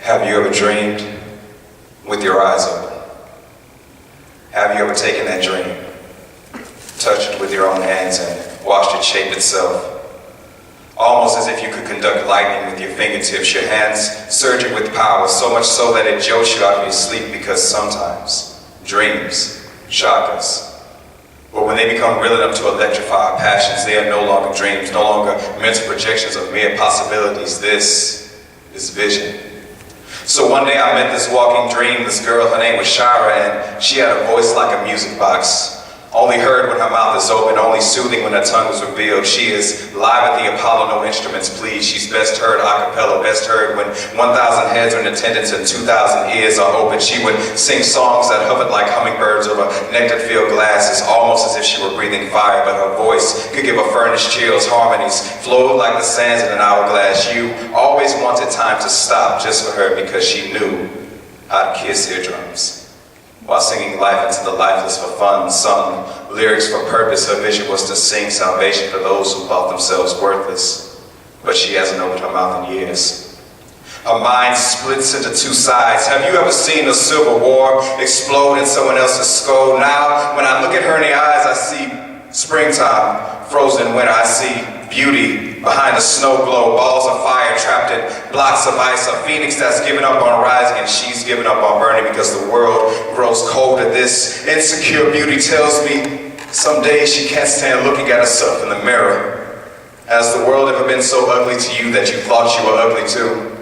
Have you ever dreamed with your eyes open? Have you ever taken that dream, touched it with your own hands, and watched it shape itself? Almost as if you could conduct lightning with your fingertips, your hands surging with power, so much so that it jolts you out of your sleep, because sometimes dreams shock us. But when they become real enough to electrify our passions, they are no longer dreams, no longer mental projections of mere possibilities. This is vision. So one day I met this walking dream, this girl, her name was Shira, and she had a voice like a music box. Only heard when her mouth is open, only soothing when her tongue is revealed. She is live at the Apollo, no instruments please. She's best heard a cappella, best heard when 1,000 heads are in attendance and 2,000 ears are open. She would sing songs that hovered like hummingbirds over nectar-filled glasses, almost as if she were breathing fire, but her voice could give a furnace chills. Harmonies flowed like the sands in an hourglass. You always wanted time to stop just for her, because she knew how to kiss eardrums. While singing life into the lifeless for fun, sung lyrics for purpose, her vision was to sing salvation for those who thought themselves worthless. But she hasn't opened her mouth in years. Her mind splits into two sides. Have you ever seen a civil war explode in someone else's skull? Now, when I look at her in the eyes, I see springtime, frozen winter. I see beauty behind the snow globe, balls of fire trapped in blocks of ice, a phoenix that's given up on rising, and she's given up on burning because the world grows colder. This insecure beauty tells me some days she can't stand looking at herself in the mirror. Has the world ever been so ugly to you that you thought you were ugly too?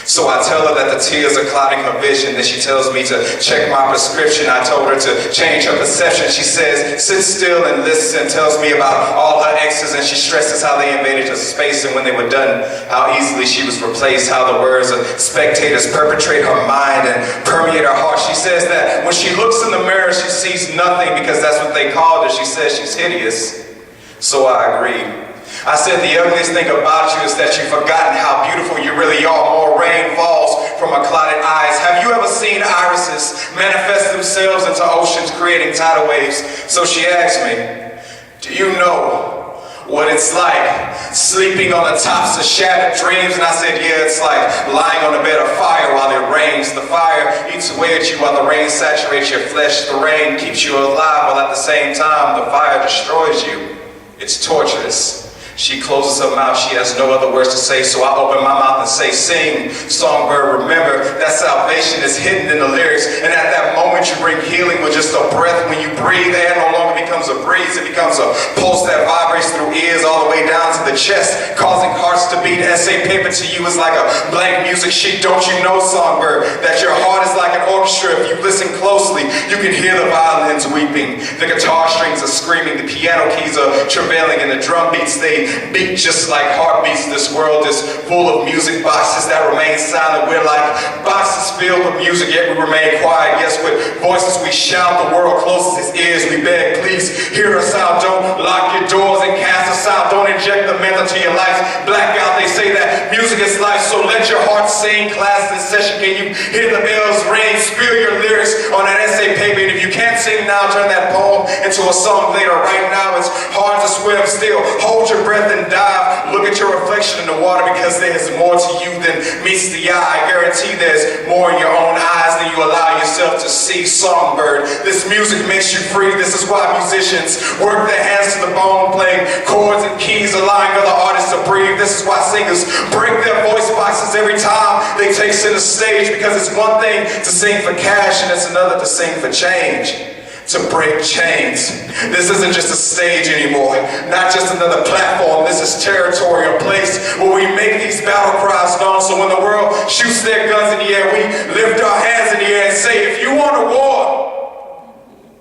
So I tell her that the tears are clouding her vision. Then she tells me to check my prescription. I told her to change her perception. She says, sit still and listen. Tells me about all her exes, and she stresses how they invaded her space, and when they were done, how easily she was replaced. How the words of spectators perpetrate her mind and permeate her heart. She says that when she looks in the mirror, she sees nothing, because that's what they called her. She says she's hideous. So I agreed. I said the ugliest thing about you is that you've forgotten how beautiful you really are. More rain falls from her clouded eyes. Have you ever seen irises manifest themselves into oceans, creating tidal waves? So she asked me, do you know what it's like sleeping on the tops of shattered dreams? And I said, yeah, it's like lying on a bed of fire while it rains. The fire eats away at you while the rain saturates your flesh. The rain keeps you alive while at the same time the fire destroys you. It's torturous. She closes her mouth, she has no other words to say, so I open my mouth and say, sing, songbird, remember that salvation is hidden in the lyrics, and at that moment you bring healing with just a breath. When you breathe, air no longer becomes a breeze, it becomes a pulse that vibrates through ears all the way down to the chest, causing hearts to beat. Essay paper to you is like a blank music sheet. Don't you know, songbird, that your heart is like an orchestra? If you listen closely, you can hear the violins weeping, the guitar strings are screaming, the piano keys are travailing, and the drum beats, they beat just like heartbeats. This world is full of music boxes that remain silent. We're like boxes filled with music, yet we remain quiet. Yes, with voices we shout, the world closes its ears. We beg, please hear us out. Don't lock your doors and cast us out. Don't inject the meth into your life. Blackout, they say that music is life, so let your heart sing. Class in session, can you hear the bells ring? Spill your lyrics on that essay paper, and if you can't sing now, turn that poem into a song later. Right now it's hard to swim still. Hold your breath and dive. Look at your reflection in the water, because there's more to you than meets the eye. I guarantee there's more in your own eyes than you allow yourself to see. Songbird, this music makes you free. This is why musicians work their hands to the bone, playing chords and keys, allowing other artists to breathe. This is why singers break their voice boxes every time they take center stage, because it's one thing to sing for cash and it's another to sing for change. To break chains. This isn't just a stage anymore, not just another platform. This is territory, a place where we make these battle cries known. So when the world shoots their guns in the air, we lift our hands in the air and say, if you want a war,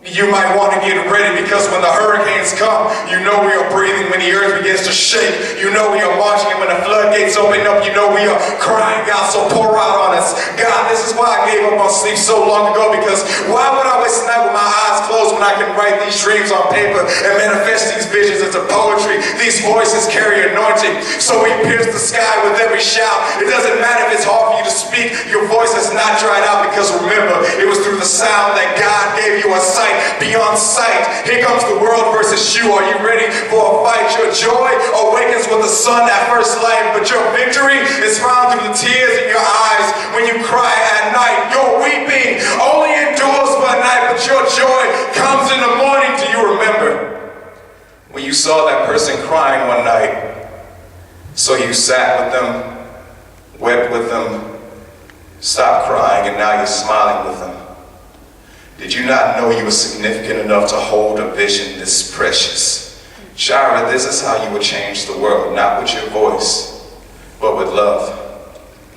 you might want to get ready, because when the hurricanes come, you know we are breathing. When the earth begins to shake, you know we are marching. And when the floodgates open up, you know we are crying out. So pour out on us, God. This is why I gave up on sleep so long ago, because why would I waste a night with my eyes closed when when I can write these dreams on paper and manifest these visions into poetry. These voices carry anointing, so we pierce the sky with every shout. It doesn't matter if it's hard for you to speak, your voice has not dried out, because remember, it was through the sound that God gave you a sight beyond sight. Here comes the world versus you. Are you ready for a fight? Your joy awakens with the sun at first light, but your victory is found through the tears in your eyes when you cry at night. Your weeping only endures for a night, but your joy comes in the morning. Do you remember when you saw that person crying one night? So you sat with them, wept with them, stopped crying, and now you're smiling with them. Did you not know you were significant enough to hold a vision this precious? Shira, this is how you will change the world, not with your voice, but with love.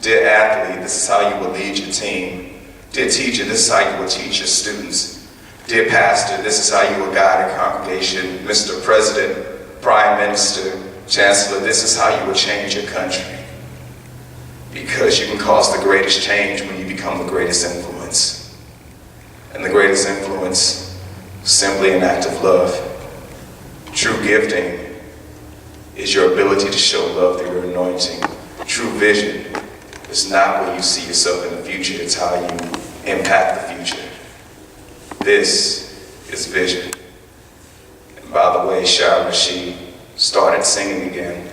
Dear athlete, this is how you will lead your team. Dear teacher, this is how you will teach your students. Dear pastor, this is how you will guide a congregation. Mr. President, Prime Minister, Chancellor, this is how you will change your country. Because you can cause the greatest change when you become the greatest influence. And the greatest influence is simply an act of love. True gifting is your ability to show love through your anointing. True vision is not where you see yourself in the future, it's how you impact the future. This is vision. And by the way, Shira, she started singing again.